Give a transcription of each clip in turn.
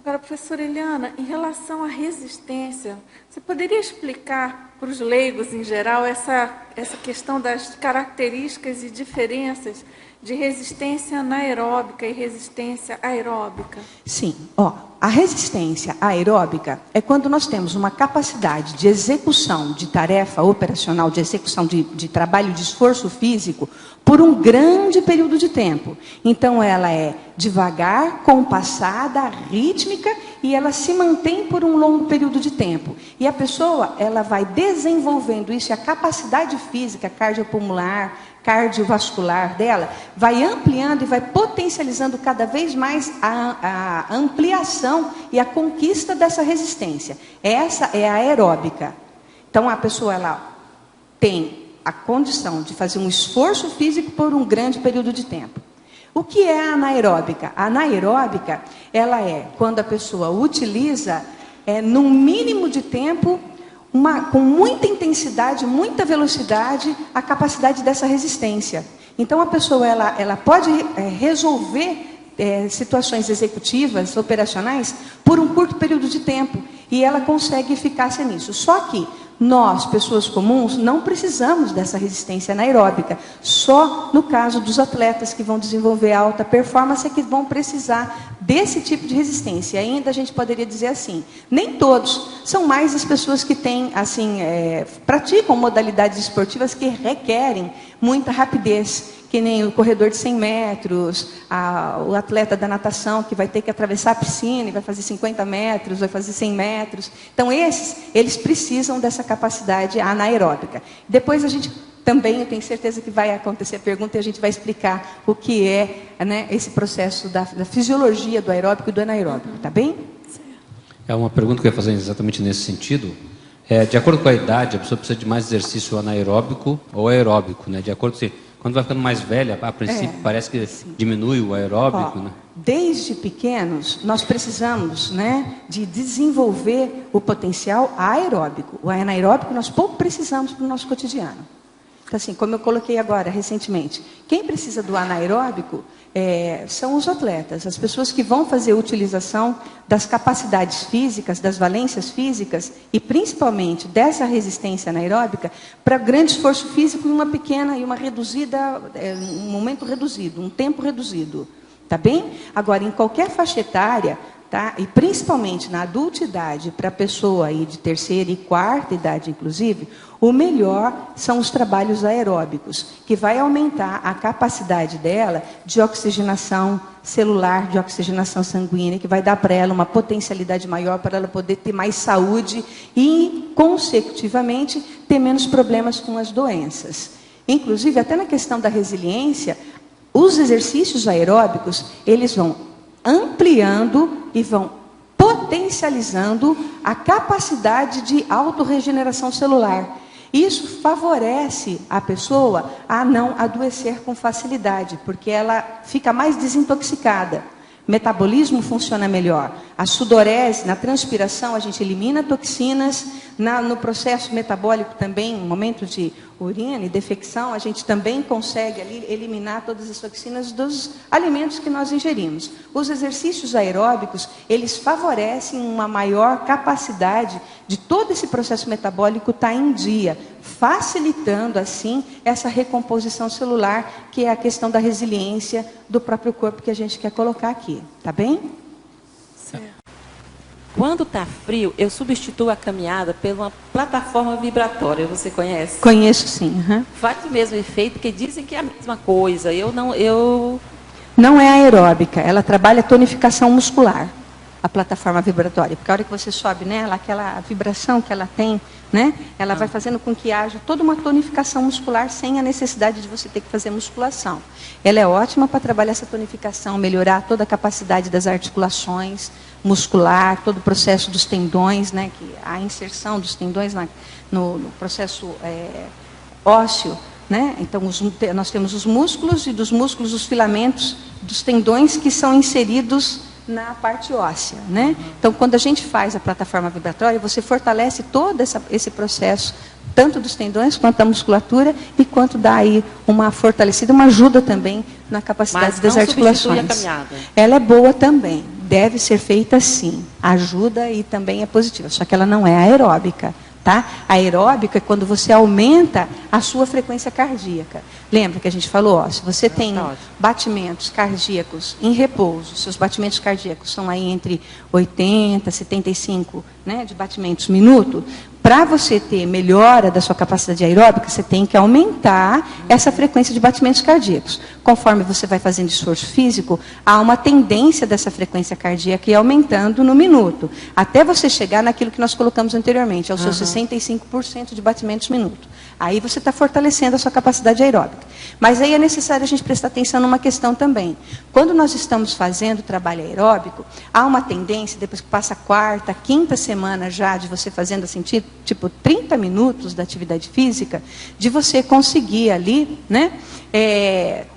Agora, professora Eliana, em relação à resistência, você poderia explicar para os leigos em geral essa questão das características e diferenças de resistência anaeróbica e resistência aeróbica? Sim, a resistência aeróbica é quando nós temos uma capacidade de execução de tarefa operacional, de execução de trabalho de esforço físico por um grande período de tempo. Então, ela é devagar, compassada, rítmica e ela se mantém por um longo período de tempo. E a pessoa, ela vai desenvolvendo isso, e a capacidade física cardiopulmonar, cardiovascular dela, vai ampliando e vai potencializando cada vez mais a ampliação e a conquista dessa resistência. Essa é a aeróbica. Então, a pessoa ela tem a condição de fazer um esforço físico por um grande período de tempo. O que é a anaeróbica? A anaeróbica, ela é quando a pessoa utiliza, num mínimo de tempo, com muita intensidade, muita velocidade, a capacidade dessa resistência. Então, a pessoa ela pode resolver situações executivas, operacionais, por um curto período de tempo. E ela consegue eficácia nisso. Só que nós, pessoas comuns, não precisamos dessa resistência anaeróbica. Só no caso dos atletas que vão desenvolver alta performance é que vão precisar desse tipo de resistência. E ainda a gente poderia dizer assim, nem todos, são mais as pessoas que têm, assim, praticam modalidades esportivas que requerem muita rapidez, que nem o corredor de 100 metros, o atleta da natação que vai ter que atravessar a piscina e vai fazer 50 metros, vai fazer 100 metros. Então, eles precisam dessa capacidade anaeróbica. Depois a gente também, eu tenho certeza que vai acontecer a pergunta e a gente vai explicar o que é, né, esse processo da fisiologia do aeróbico e do anaeróbico, tá bem? É uma pergunta que eu ia fazer exatamente nesse sentido. De acordo com a idade, a pessoa precisa de mais exercício anaeróbico ou aeróbico, né? De acordo com quando vai ficando mais velha, a princípio parece que diminui o aeróbico, né? Desde pequenos, nós precisamos, né, de desenvolver o potencial aeróbico. O anaeróbico nós pouco precisamos para o nosso cotidiano. Então, assim, como eu coloquei agora, recentemente, quem precisa do anaeróbico são os atletas, as pessoas que vão fazer utilização das capacidades físicas, das valências físicas e principalmente dessa resistência anaeróbica para grande esforço físico em uma pequena e uma reduzida, um momento reduzido, um tempo reduzido. Tá bem? Agora, em qualquer faixa etária, tá? E principalmente na adultidade, para a pessoa aí de terceira e quarta idade, inclusive, o melhor são os trabalhos aeróbicos, que vai aumentar a capacidade dela de oxigenação celular, de oxigenação sanguínea, que vai dar para ela uma potencialidade maior para ela poder ter mais saúde e, consecutivamente, ter menos problemas com as doenças. Inclusive, até na questão da resiliência, os exercícios aeróbicos, eles vão ampliando e vão potencializando a capacidade de autorregeneração celular. Isso favorece a pessoa a não adoecer com facilidade, porque ela fica mais desintoxicada. O metabolismo funciona melhor. A sudorese, na transpiração, a gente elimina toxinas. No processo metabólico também, no momento de urina e defecção, a gente também consegue ali eliminar todas as toxinas dos alimentos que nós ingerimos. Os exercícios aeróbicos, eles favorecem uma maior capacidade de todo esse processo metabólico estar em dia, facilitando, assim, essa recomposição celular, que é a questão da resiliência do próprio corpo que a gente quer colocar aqui. Tá bem? Certo. Quando está frio, eu substituo a caminhada por uma plataforma vibratória. Você conhece? Conheço, sim. Uhum. Faz o mesmo efeito, porque dizem que é a mesma coisa. Não é aeróbica, ela trabalha tonificação muscular, a plataforma vibratória. Porque a hora que você sobe nela, aquela vibração que ela tem, né, ela vai fazendo com que haja toda uma tonificação muscular sem a necessidade de você ter que fazer musculação. Ela é ótima para trabalhar essa tonificação, melhorar toda a capacidade das articulações muscular, todo o processo dos tendões, né, que a inserção dos tendões no processo ósseo, né? Então, nós temos os músculos e dos músculos os filamentos dos tendões que são inseridos na parte óssea, né? Então, quando a gente faz a plataforma vibratória, você fortalece todo esse processo, tanto dos tendões quanto da musculatura, e quanto dá aí uma fortalecida, uma ajuda também na capacidade das articulações. A caminhada. Ela é boa também. deve ser feita sim. Ajuda e também é positiva, só que ela não é aeróbica. Tá? A aeróbica é quando você aumenta a sua frequência cardíaca. Lembra que a gente falou, ó, se você tem batimentos cardíacos em repouso, seus batimentos cardíacos são aí entre 80 e 75, né, de batimentos minuto, para você ter melhora da sua capacidade aeróbica, você tem que aumentar essa frequência de batimentos cardíacos. Conforme você vai fazendo esforço físico, há uma tendência dessa frequência cardíaca ir aumentando no minuto, até você chegar naquilo que nós colocamos anteriormente, aos seus 65% de batimentos minuto. Aí você está fortalecendo a sua capacidade aeróbica. Mas aí é necessário a gente prestar atenção numa questão também. Quando nós estamos fazendo trabalho aeróbico, há uma tendência, depois que passa a quarta, quinta semana já de você fazendo assim, tipo 30 minutos da atividade física, de você conseguir ali, né,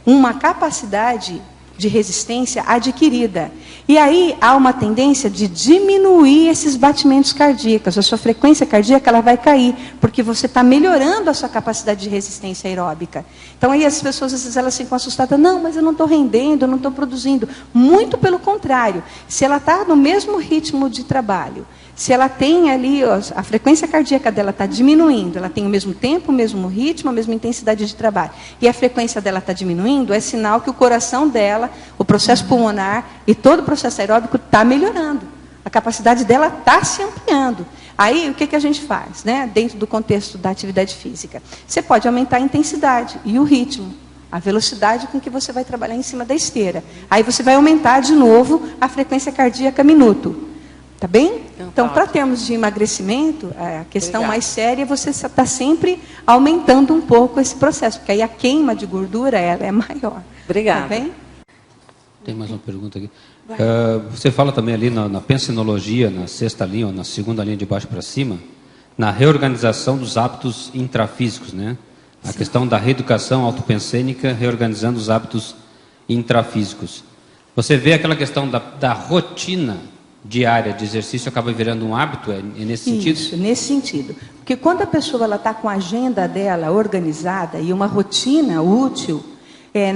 uma capacidade de resistência adquirida. E aí há uma tendência de diminuir esses batimentos cardíacos. A sua frequência cardíaca ela vai cair, porque você está melhorando a sua capacidade de resistência aeróbica. Então aí as pessoas, às vezes, elas ficam assustadas. Não, mas eu não estou rendendo, eu não estou produzindo. Muito pelo contrário. Se ela está no mesmo ritmo de trabalho, se ela tem ali, a frequência cardíaca dela está diminuindo, ela tem o mesmo tempo, o mesmo ritmo, a mesma intensidade de trabalho, e a frequência dela está diminuindo, é sinal que o coração dela, o processo pulmonar e todo o processo aeróbico está melhorando. A capacidade dela está se ampliando. Aí, o que a gente faz, né, dentro do contexto da atividade física? Você pode aumentar a intensidade e o ritmo, a velocidade com que você vai trabalhar em cima da esteira. Aí você vai aumentar de novo a frequência cardíaca minuto. Tá bem? Então, para termos de emagrecimento, a questão mais séria é você está sempre aumentando um pouco esse processo, porque aí a queima de gordura ela é maior. Obrigada. Tá bem? Tem mais uma pergunta aqui. Você fala também ali na pensinologia, na sexta linha ou na segunda linha de baixo para cima, na reorganização dos hábitos intrafísicos, né? A questão da reeducação autopensênica, reorganizando os hábitos intrafísicos. Você vê aquela questão da rotina diária de exercício acaba virando um hábito, é nesse sentido? Isso, nesse sentido. Porque quando a pessoa está com a agenda dela organizada e uma rotina útil,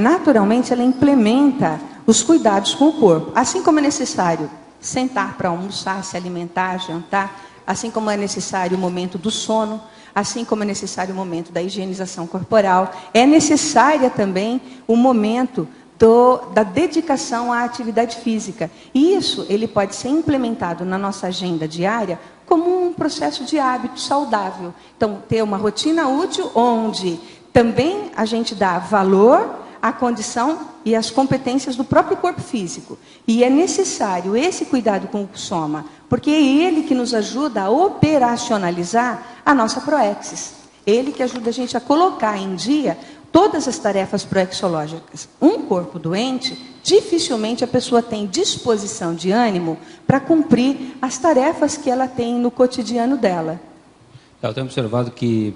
naturalmente ela implementa os cuidados com o corpo. Assim como é necessário sentar para almoçar, se alimentar, jantar, assim como é necessário o momento do sono, assim como é necessário o momento da higienização corporal, é necessária também o momento da dedicação à atividade física. E isso ele pode ser implementado na nossa agenda diária como um processo de hábito saudável. Então, ter uma rotina útil onde também a gente dá valor à condição e às competências do próprio corpo físico. E é necessário esse cuidado com o soma, porque é ele que nos ajuda a operacionalizar a nossa proexis. Ele que ajuda a gente a colocar em dia todas as tarefas proexológicas. Um corpo doente, dificilmente a pessoa tem disposição de ânimo para cumprir as tarefas que ela tem no cotidiano dela. Eu tenho observado que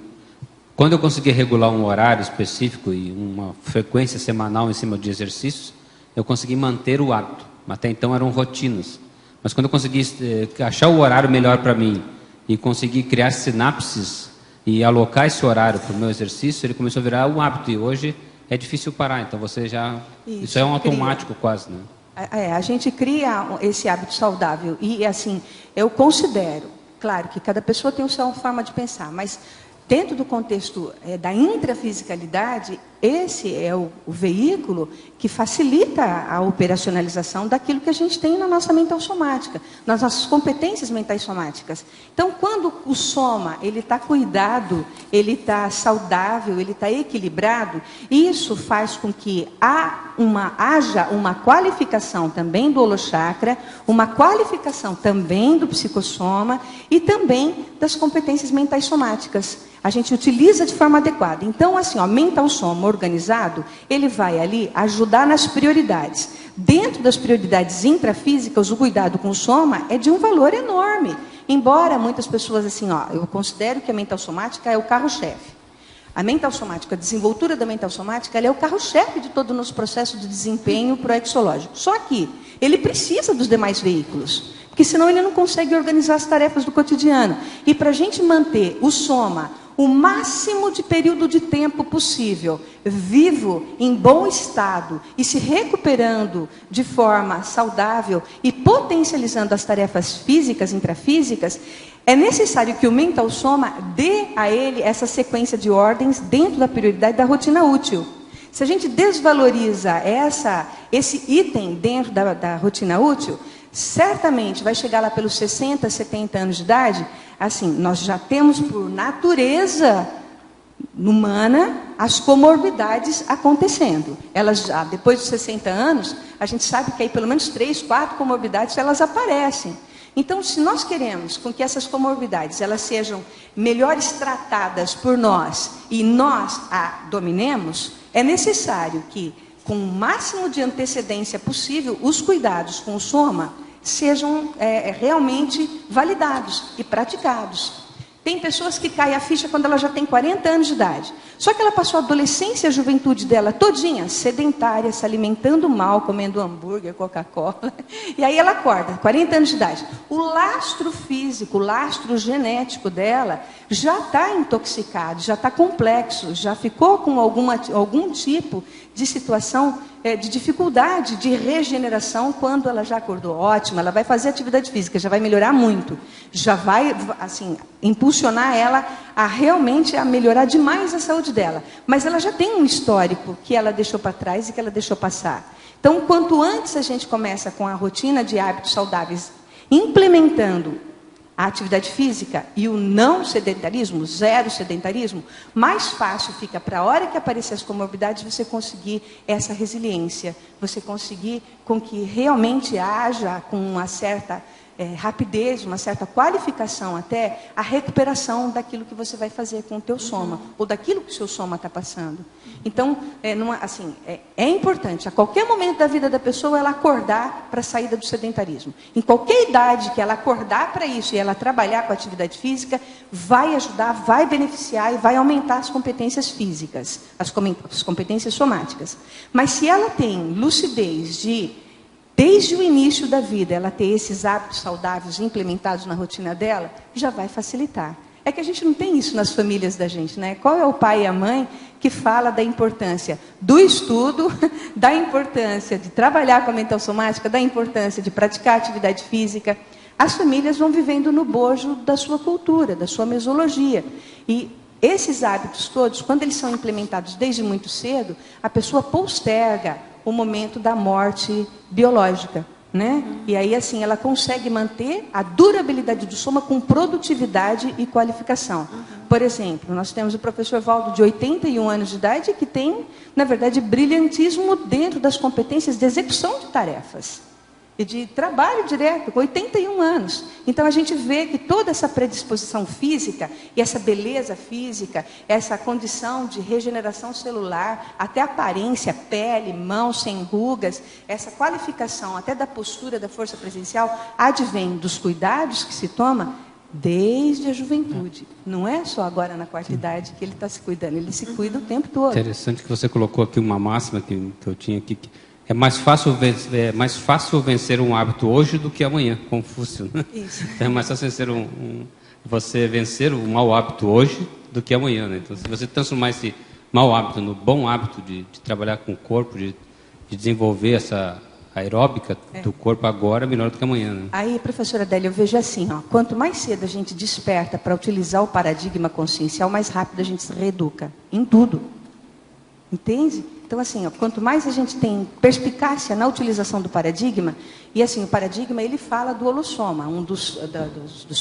quando eu consegui regular um horário específico e uma frequência semanal em cima de exercícios, eu consegui manter o hábito. Até então eram rotinas. Mas quando eu consegui achar o horário melhor para mim e conseguir criar sinapses e alocar esse horário para o meu exercício, ele começou a virar um hábito. E hoje é difícil parar. Então você já... Isso é um automático quase, né? A gente cria esse hábito saudável. E assim, eu considero, claro que cada pessoa tem a sua forma de pensar, mas dentro do contexto da intrafisicalidade, esse é o veículo que facilita a operacionalização daquilo que a gente tem na nossa mental somática, nas nossas competências mentais somáticas. Então, quando o soma ele está cuidado, ele está saudável, ele está equilibrado, isso faz com que haja uma qualificação também do holochakra, uma qualificação também do psicossoma e também das competências mentais somáticas. A gente utiliza de forma adequada. Então, assim, mental soma organizado, ele vai ali ajudar nas prioridades. Dentro das prioridades intrafísicas, o cuidado com o soma é de um valor enorme. Embora muitas pessoas, assim, eu considero que a mental somática é o carro-chefe. A mental somática, a desenvoltura da mental somática, ela é o carro-chefe de todo o nosso processo de desempenho proexológico. Só que ele precisa dos demais veículos, porque senão ele não consegue organizar as tarefas do cotidiano. E para a gente manter o soma, o máximo de período de tempo possível, vivo, em bom estado e se recuperando de forma saudável e potencializando as tarefas físicas, intrafísicas, é necessário que o mental soma dê a ele essa sequência de ordens dentro da prioridade da rotina útil. Se a gente desvaloriza esse item dentro da rotina útil, certamente vai chegar lá pelos 60, 70 anos de idade, assim, nós já temos por natureza humana as comorbidades acontecendo. Elas já, depois de 60 anos, a gente sabe que aí pelo menos 3, 4 comorbidades elas aparecem. Então, se nós queremos com que essas comorbidades elas sejam melhores tratadas por nós e nós a dominemos, é necessário que, com o máximo de antecedência possível, os cuidados com o soma sejam realmente validados e praticados. Tem pessoas que caem a ficha quando ela já tem 40 anos de idade. Só que ela passou a adolescência e a juventude dela todinha sedentária, se alimentando mal, comendo hambúrguer, Coca-Cola. E aí ela acorda, 40 anos de idade. O lastro físico, o lastro genético dela já está intoxicado, já está complexo, já ficou com algum tipo de situação de dificuldade de regeneração quando ela já acordou. Ótimo, ela vai fazer atividade física, já vai melhorar muito. Já vai, assim, impulsionar ela a realmente a melhorar demais a saúde dela. Mas ela já tem um histórico que ela deixou para trás e que ela deixou passar. Então, quanto antes a gente começa com a rotina de hábitos saudáveis, implementando a atividade física e o não sedentarismo, zero sedentarismo, mais fácil fica para a hora que aparecer as comorbidades você conseguir essa resiliência, você conseguir com que realmente haja com uma certa rapidez, uma certa qualificação até, a recuperação daquilo que você vai fazer com o teu soma, ou daquilo que o seu soma está passando. Então, é importante, a qualquer momento da vida da pessoa, ela acordar para a saída do sedentarismo. Em qualquer idade que ela acordar para isso e ela trabalhar com a atividade física, vai ajudar, vai beneficiar e vai aumentar as competências físicas, as competências somáticas. Mas se ela tem lucidez desde o início da vida, ela ter esses hábitos saudáveis implementados na rotina dela, já vai facilitar. É que a gente não tem isso nas famílias da gente, né? Qual é o pai e a mãe que fala da importância do estudo, da importância de trabalhar com a mental somática, da importância de praticar atividade física? As famílias vão vivendo no bojo da sua cultura, da sua mesologia. E esses hábitos todos, quando eles são implementados desde muito cedo, a pessoa posterga o momento da morte biológica, né? E aí, assim, ela consegue manter a durabilidade do soma com produtividade e qualificação. Por exemplo, nós temos o professor Valdo, de 81 anos de idade, que tem, na verdade, brilhantismo dentro das competências de execução de tarefas. E de trabalho direto, com 81 anos. Então, a gente vê que toda essa predisposição física, e essa beleza física, essa condição de regeneração celular, até aparência, pele, mãos sem rugas, essa qualificação até da postura, da força presencial, advém dos cuidados que se toma desde a juventude. Não é só agora na quarta idade que ele está se cuidando, ele se cuida o tempo todo. Interessante que você colocou aqui uma máxima que eu tinha aqui, que é mais fácil vencer um hábito hoje do que amanhã, Confúcio. Né? Isso. Então, é mais fácil você vencer um mau hábito hoje do que amanhã. Né? Então, se você transformar esse mau hábito no bom hábito de trabalhar com o corpo, de desenvolver essa aeróbica do corpo agora, melhor do que amanhã. Né? Aí, professora Adélia, eu vejo assim, quanto mais cedo a gente desperta para utilizar o paradigma consciencial, mais rápido a gente se reeduca em tudo. Entende? Então, assim, quanto mais a gente tem perspicácia na utilização do paradigma, e assim, o paradigma, ele fala do holossoma. Um dos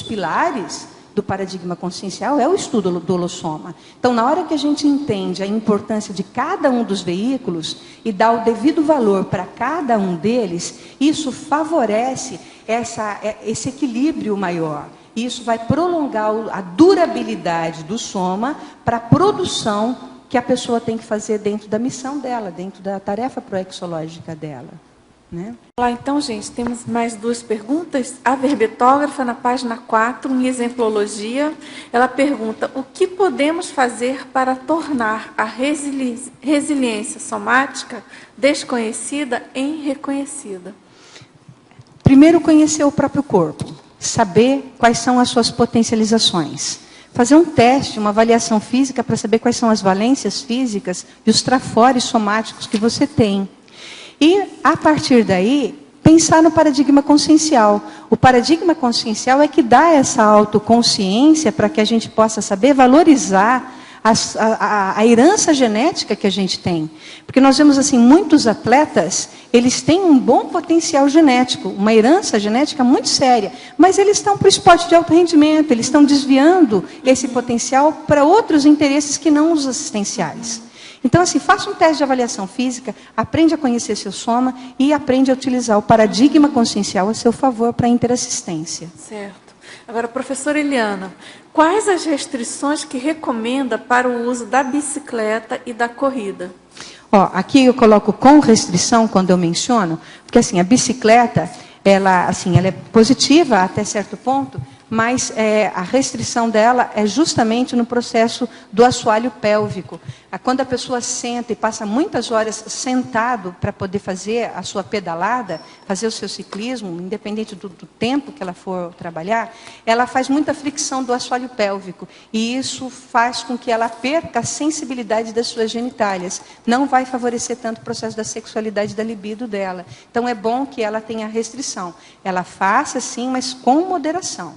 pilares do paradigma consciencial é o estudo do holossoma. Então, na hora que a gente entende a importância de cada um dos veículos e dá o devido valor para cada um deles, isso favorece esse equilíbrio maior. Isso vai prolongar a durabilidade do soma para a produção que a pessoa tem que fazer dentro da missão dela, dentro da tarefa proexológica dela. Né? Então, gente, temos mais 2 perguntas. A verbetógrafa, na página 4, em exemplologia, ela pergunta: o que podemos fazer para tornar a resiliência somática desconhecida em reconhecida? Primeiro, conhecer o próprio corpo. Saber quais são as suas potencializações. fazer um teste, uma avaliação física para saber quais são as valências físicas e os trafores somáticos que você tem. E, a partir daí, pensar no paradigma consciencial. O paradigma consciencial é que dá essa autoconsciência para que a gente possa saber valorizar a herança genética que a gente tem. Porque nós vemos assim, muitos atletas, eles têm um bom potencial genético, uma herança genética muito séria, mas eles estão para o esporte de alto rendimento, eles estão desviando esse potencial para outros interesses que não os assistenciais. Então, assim, faça um teste de avaliação física, aprende a conhecer seu soma e aprende a utilizar o paradigma consciencial a seu favor para a interassistência. Certo. Agora, professora Eliana, quais as restrições que recomenda para o uso da bicicleta e da corrida? Aqui eu coloco com restrição quando eu menciono, porque assim, a bicicleta, ela é positiva até certo ponto, mas a restrição dela é justamente no processo do assoalho pélvico. Quando a pessoa senta e passa muitas horas sentado para poder fazer a sua pedalada, fazer o seu ciclismo, independente do tempo que ela for trabalhar, ela faz muita fricção do assoalho pélvico. E isso faz com que ela perca a sensibilidade das suas genitálias. Não vai favorecer tanto o processo da sexualidade e da libido dela. Então é bom que ela tenha restrição. Ela faça sim, mas com moderação.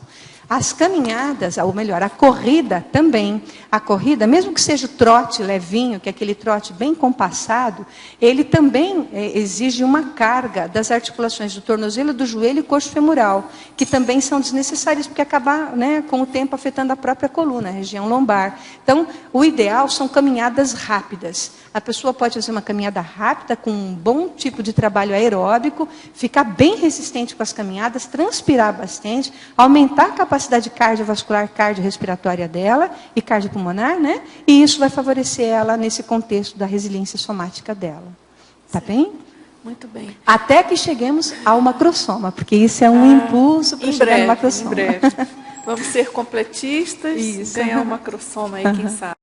As caminhadas, ou melhor, a corrida também. A corrida, mesmo que seja o trote levinho, que é aquele trote bem compassado, ele também exige uma carga das articulações do tornozelo, do joelho e coxo femoral, que também são desnecessárias, porque acaba, com o tempo afetando a própria coluna, a região lombar. Então, o ideal são caminhadas rápidas. A pessoa pode fazer uma caminhada rápida, com um bom tipo de trabalho aeróbico, ficar bem resistente com as caminhadas, transpirar bastante, aumentar a capacidade cardiovascular, cardiorrespiratória dela e cardiopulmonar, E isso vai favorecer ela nesse contexto da resiliência somática dela. Tá bem? Muito bem. Até que cheguemos ao macrossoma, porque isso é um impulso para chegar no macrossoma. Em breve. Vamos ser completistas e ganhar um macrossoma aí, quem sabe.